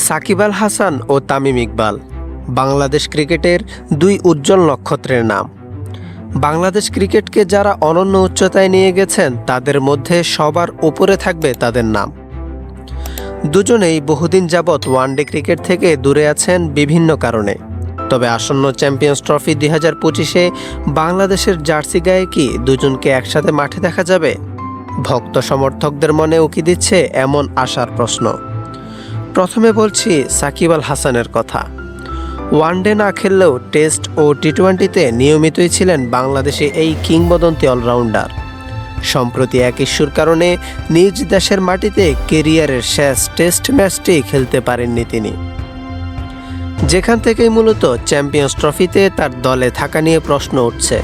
সাকিব আল হাসান ও তামিম ইকবাল বাংলাদেশ ক্রিকেটের দুই উজ্জ্বল নক্ষত্রের নাম। বাংলাদেশ ক্রিকেটকে যারা অনন্য উচ্চতায় নিয়ে গেছেন তাদের মধ্যে সবার উপরে থাকবে তাদের নাম। দুজনেই বহুদিন যাবৎ ওয়ানডে ক্রিকেট থেকে দূরে আছেন বিভিন্ন কারণে। তবে আসন্ন চ্যাম্পিয়ন্স ট্রফি 2025-এ বাংলাদেশের জার্সি গায়ে কি দুজনকে একসাথে মাঠে দেখা যাবে? ভক্ত সমর্থকদের মনে উকি দিচ্ছে এমন আশার প্রশ্ন। প্রথমে বলছি সাকিব আল হাসানের কথা। ওয়ানডে না খেললেও টেস্ট ও টি-20-তে নিয়মিতই ছিলেন বাংলাদেশে এই কিংবদন্তি অলরাউন্ডার। সম্প্রতি এক ইস্যুর কারণে নিজ দেশের মাটিতে কেরিয়ারের শেষ টেস্ট ম্যাচটি খেলতে পারেননি তিনি, যেখান থেকেই মূলত চ্যাম্পিয়ন্স ট্রফিতে তার দলে থাকা নিয়ে প্রশ্ন উঠছে।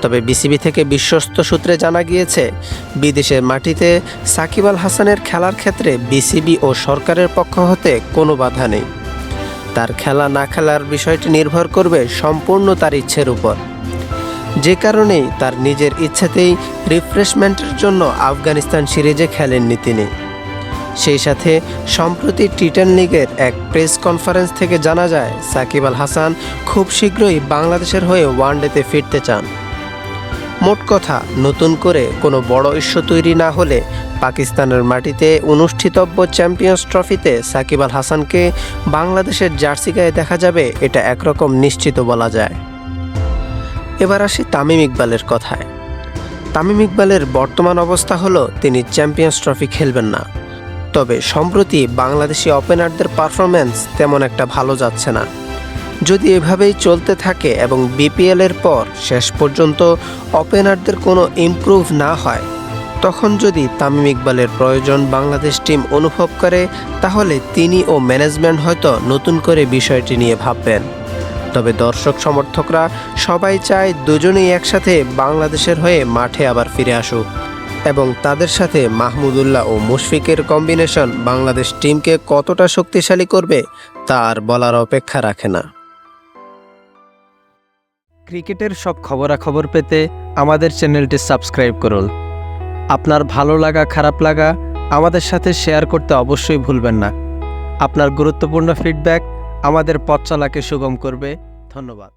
তবে বিসিবি থেকে বিশ্বস্ত সূত্রে জানা গিয়েছে, বিদেশের মাটিতে সাকিব আল হাসানের খেলার ক্ষেত্রে বিসিবি ও সরকারের পক্ষ হতে কোনো বাধা নেই। তার খেলা না খেলার বিষয়টি নির্ভর করবে সম্পূর্ণ তার ইচ্ছের উপর। যে কারণেই তার নিজের ইচ্ছেতেই রিফ্রেশমেন্টের জন্য আফগানিস্তান সিরিজে খেলেননি তিনি। সেই সাথে সম্প্রতি টি10 লিগের এক প্রেস কনফারেন্স থেকে জানা যায়, সাকিব আল হাসান খুব শীঘ্রই বাংলাদেশের হয়ে ওয়ানডেতে ফিরতে চান। মোট কথা, নতুন করে কোনো বড় ইস্যু তৈরি না হলে পাকিস্তানের মাটিতে অনুষ্ঠিতব্য চ্যাম্পিয়ন্স ট্রফিতে সাকিব আল হাসানকে বাংলাদেশের জার্সি গায়ে দেখা যাবে, এটা একরকম নিশ্চিত বলা যায়। এবার আসি তামিম ইকবালের কথায়। তামিম ইকবালের বর্তমান অবস্থা হলো তিনি চ্যাম্পিয়ন্স ট্রফি খেলবেন না। তবে সম্প্রতি বাংলাদেশি ওপেনারদের পারফরম্যান্স তেমন একটা ভালো যাচ্ছে না। যদি এভাবেই চলতে থাকে এবং বিপিএলের পর শেষ পর্যন্ত ওপেনারদের কোনো ইমপ্রুভ না হয়, তখন যদি তামিম ইকবালের প্রয়োজন বাংলাদেশ টিম অনুভব করে, তাহলে তিনি ও ম্যানেজমেন্ট হয়তো নতুন করে বিষয়টি নিয়ে ভাববেন। তবে দর্শক সমর্থকরা সবাই চায় দুজনেই একসাথে বাংলাদেশের হয়ে মাঠে আবার ফিরে আসুক, এবং তাদের সাথে মাহমুদুল্লাহ ও মুশফিকের কম্বিনেশন বাংলাদেশ টিমকে কতটা শক্তিশালী করবে তা আর বলার অপেক্ষা রাখে না। ক্রিকেটের সব খবরাখবর পেতে আমাদের চ্যানেলটি সাবস্ক্রাইব করুন। আপনার ভালো লাগা খারাপ লাগা আমাদের সাথে শেয়ার করতে অবশ্যই ভুলবেন না। আপনার গুরুত্বপূর্ণ ফিডব্যাক আমাদের পথ চলাকে সুগম করবে। ধন্যবাদ।